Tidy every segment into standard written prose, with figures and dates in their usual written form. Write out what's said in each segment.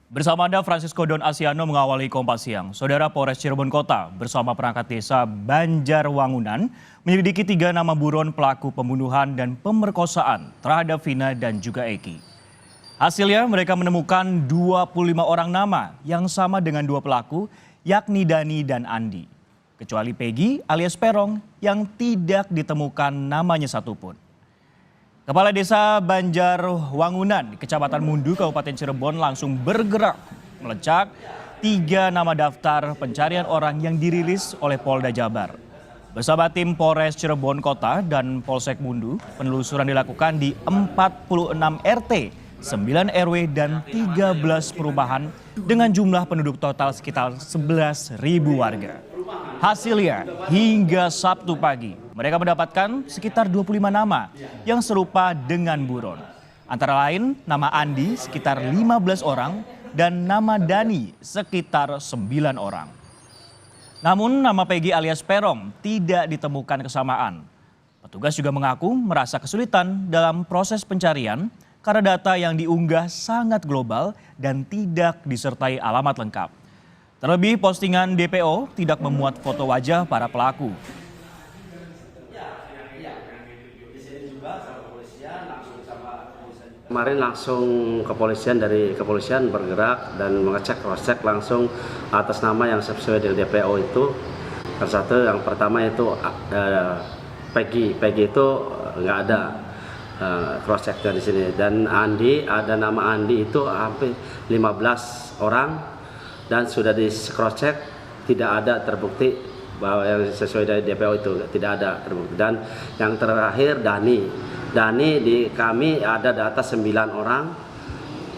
Bersama Anda, Francisco Don Asiano mengawali Kompas Siang. Saudara Polres Cirebon Kota bersama perangkat desa Banjarwangunan menyelidiki 3 nama buron pelaku pembunuhan dan pemerkosaan terhadap Vina dan juga Eki. Hasilnya mereka menemukan 25 orang nama yang sama dengan 2 pelaku, yakni Dani dan Andi. Kecuali Peggy alias Perong yang tidak ditemukan namanya satupun. Kepala Desa Banjarwangunan, Kecamatan Mundu, Kabupaten Cirebon langsung bergerak melacak 3 nama daftar pencarian orang yang dirilis oleh Polda Jabar. Bersama tim Polres Cirebon Kota dan Polsek Mundu, penelusuran dilakukan di 46 RT, 9 RW dan 13 perumahan dengan jumlah penduduk total sekitar 11.000 warga. Hasilnya, hingga Sabtu pagi, mereka mendapatkan sekitar 25 nama yang serupa dengan buron. Antara lain, nama Andi sekitar 15 orang dan nama Dani sekitar 9 orang. Namun nama Peggy alias Perong tidak ditemukan kesamaan. Petugas juga mengaku merasa kesulitan dalam proses pencarian karena data yang diunggah sangat global dan tidak disertai alamat lengkap. Terlebih postingan DPO tidak memuat foto wajah para pelaku. Kemarin langsung dari kepolisian bergerak dan mengecek cross-check langsung atas nama yang sesuai dengan DPO itu. Yang pertama itu Peggy itu nggak ada cross-checknya di sini. Dan Andi, ada nama Andi itu hampir 15 orang. Dan sudah di cross check tidak ada terbukti bahwa yang sesuai dari DPO itu tidak ada terbukti. Dan yang terakhir Dani di kami ada data 9 orang,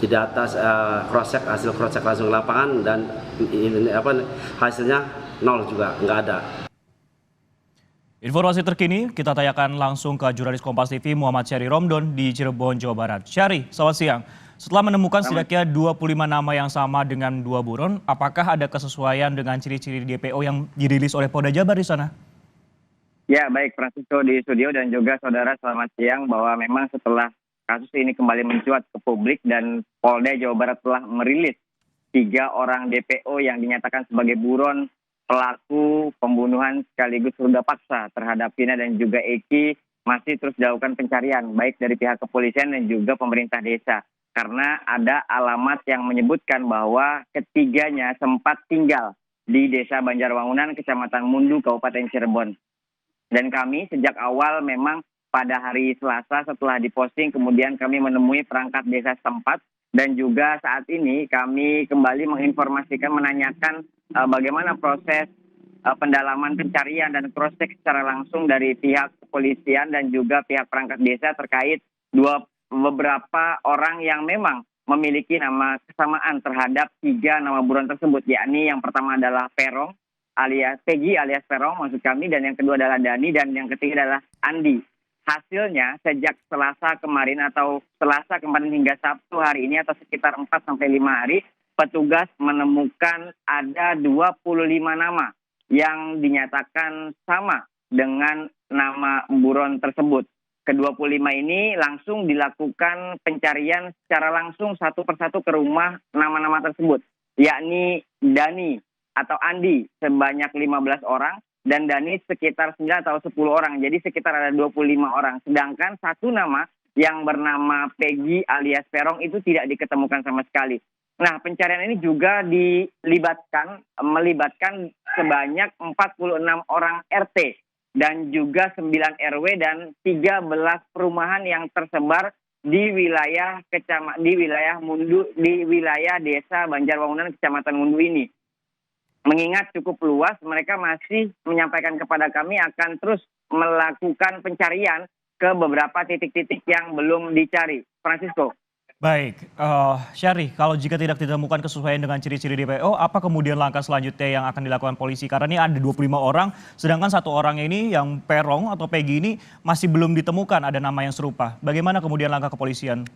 di data hasil cross check langsung ke lapangan dan hasilnya 0 juga, nggak ada. Informasi terkini kita tanyakan langsung ke jurnalis Kompas TV Muhammad Syahri Romdon di Cirebon, Jawa Barat. Syahri, selamat siang. Setelah menemukan setidaknya 25 nama yang sama dengan 2 buron, apakah ada kesesuaian dengan ciri-ciri DPO yang dirilis oleh Polda Jabar di sana? Ya, baik Francisco di studio dan juga saudara, selamat siang, bahwa memang setelah kasus ini kembali mencuat ke publik dan Polda Jawa Barat telah merilis 3 orang DPO yang dinyatakan sebagai buron pelaku pembunuhan sekaligus ruda paksa terhadap Vina dan juga Eki, masih terus dilakukan pencarian baik dari pihak kepolisian dan juga pemerintah desa. Karena ada alamat yang menyebutkan bahwa ketiganya sempat tinggal di Desa Banjarwangunan, Kecamatan Mundu, Kabupaten Cirebon. Dan kami sejak awal memang pada hari Selasa setelah diposting, kemudian kami menemui perangkat desa setempat. Dan juga saat ini kami kembali menginformasikan, menanyakan bagaimana proses pendalaman pencarian dan cross-check secara langsung dari pihak kepolisian dan juga pihak perangkat desa terkait beberapa orang yang memang memiliki nama kesamaan terhadap 3 nama buron tersebut, yakni yang pertama adalah Perong alias Peggy alias Perong maksud kami, dan yang kedua adalah Dani, dan yang ketiga adalah Andi. Hasilnya sejak Selasa kemarin hingga Sabtu hari ini atau sekitar 4-5 hari, petugas menemukan ada 25 nama yang dinyatakan sama dengan nama buron tersebut. Ke-25 ini langsung dilakukan pencarian secara langsung satu persatu ke rumah nama-nama tersebut, yakni Dani atau Andi sebanyak 15 orang dan Dani sekitar 9 atau 10 orang, jadi sekitar ada 25 orang. Sedangkan satu nama yang bernama Peggy alias Perong itu tidak diketemukan sama sekali. Nah, pencarian ini juga melibatkan sebanyak 46 orang RT dan juga 9 RW dan 13 perumahan yang tersebar di wilayah Mundu, di wilayah Desa Banjarwangunan, Kecamatan Mundu ini. Mengingat cukup luas, mereka masih menyampaikan kepada kami akan terus melakukan pencarian ke beberapa titik-titik yang belum dicari. Francisco. Baik, Syahri, kalau jika tidak ditemukan kesesuaian dengan ciri-ciri DPO, apa kemudian langkah selanjutnya yang akan dilakukan polisi? Karena ini ada 25 orang, sedangkan 1 orang ini yang Perong atau Peggy ini masih belum ditemukan ada nama yang serupa. Bagaimana kemudian langkah kepolisian?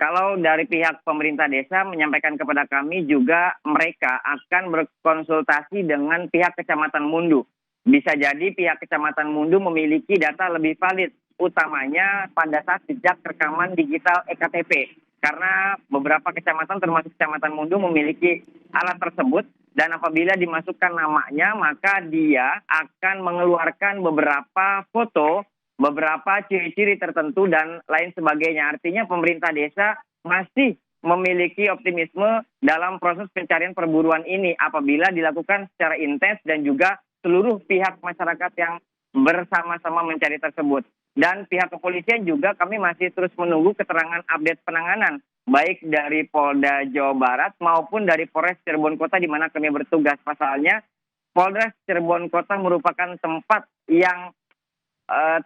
Kalau dari pihak pemerintah desa menyampaikan kepada kami juga mereka akan berkonsultasi dengan pihak Kecamatan Mundu. Bisa jadi pihak Kecamatan Mundu memiliki data lebih valid, utamanya pada saat jejak rekaman digital EKTP. karena beberapa kecamatan termasuk Kecamatan Mundu memiliki alat tersebut dan apabila dimasukkan namanya maka dia akan mengeluarkan beberapa foto, beberapa ciri-ciri tertentu dan lain sebagainya. Artinya pemerintah desa masih memiliki optimisme dalam proses pencarian perburuan ini apabila dilakukan secara intens dan juga seluruh pihak masyarakat yang bersama-sama mencari tersebut. Dan pihak kepolisian juga kami masih terus menunggu keterangan update penanganan baik dari Polda Jawa Barat maupun dari Polres Cirebon Kota di mana kami bertugas. Pasalnya Polres Cirebon Kota merupakan tempat yang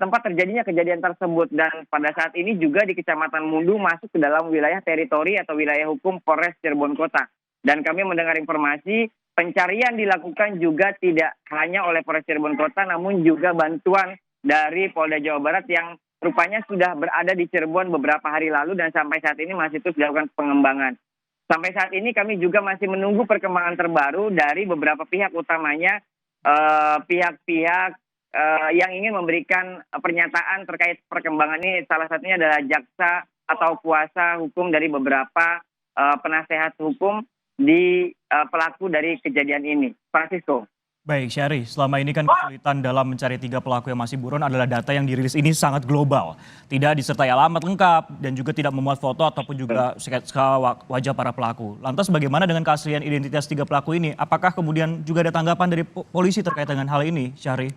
tempat terjadinya kejadian tersebut dan pada saat ini juga di Kecamatan Mundu masuk ke dalam wilayah teritori atau wilayah hukum Polres Cirebon Kota. Dan kami mendengar informasi pencarian dilakukan juga tidak hanya oleh Polres Cirebon Kota namun juga bantuan dari Polda Jawa Barat yang rupanya sudah berada di Cirebon beberapa hari lalu dan sampai saat ini masih terus dilakukan pengembangan. Sampai saat ini kami juga masih menunggu perkembangan terbaru dari beberapa pihak utamanya pihak-pihak yang ingin memberikan pernyataan terkait perkembangan ini. Salah satunya adalah jaksa atau kuasa hukum dari beberapa penasehat hukum di pelaku dari kejadian ini. Francisco. Baik, Syahri, selama ini kan kesulitan dalam mencari 3 pelaku yang masih buron adalah data yang dirilis ini sangat global. Tidak disertai alamat lengkap dan juga tidak memuat foto ataupun juga sketsa wajah para pelaku. Lantas bagaimana dengan keaslian identitas 3 pelaku ini? Apakah kemudian juga ada tanggapan dari polisi terkait dengan hal ini, Syahri?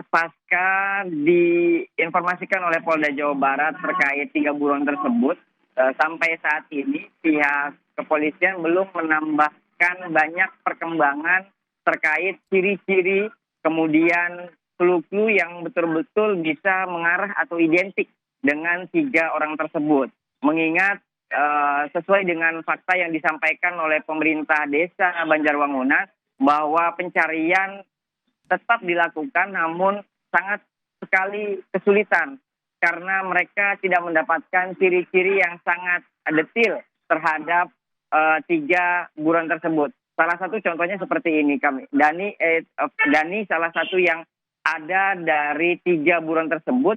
Pasca diinformasikan oleh Polda Jawa Barat terkait 3 buron tersebut, sampai saat ini pihak kepolisian belum menambahkan banyak perkembangan terkait ciri-ciri kemudian clue-clue yang betul-betul bisa mengarah atau identik dengan 3 orang tersebut. Mengingat sesuai dengan fakta yang disampaikan oleh pemerintah desa Banjarwangunan bahwa pencarian tetap dilakukan namun sangat sekali kesulitan karena mereka tidak mendapatkan ciri-ciri yang sangat detail terhadap 3 buron tersebut. Salah satu contohnya seperti ini Dani salah satu yang ada dari 3 buron tersebut,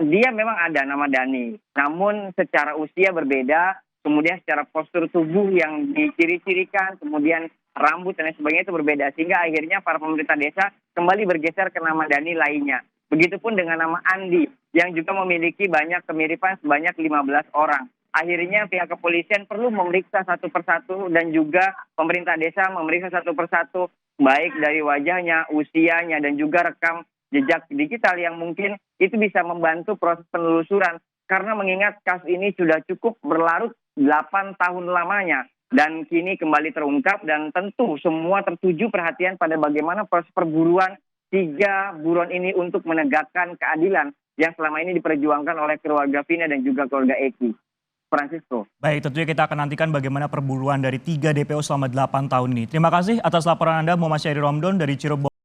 dia memang ada nama Dani, namun secara usia berbeda, kemudian secara postur tubuh yang diciri-cirikan, kemudian rambut dan lain sebagainya itu berbeda. Sehingga akhirnya para pemerintah desa kembali bergeser ke nama Dani lainnya. Begitupun dengan nama Andi yang juga memiliki banyak kemiripan sebanyak 15 orang. Akhirnya pihak kepolisian perlu memeriksa satu persatu dan juga pemerintah desa memeriksa satu persatu baik dari wajahnya, usianya dan juga rekam jejak digital yang mungkin itu bisa membantu proses penelusuran. Karena mengingat kasus ini sudah cukup berlarut 8 tahun lamanya. Dan kini kembali terungkap dan tentu semua tertuju perhatian pada bagaimana proses perburuan 3 buron ini untuk menegakkan keadilan yang selama ini diperjuangkan oleh keluarga Vina dan juga keluarga Eki. Francisco. Baik, tentunya kita akan nantikan bagaimana perburuan dari 3 DPO selama 8 tahun ini. Terima kasih atas laporan Anda, Muhammad Syahri Romdon dari Cirebon.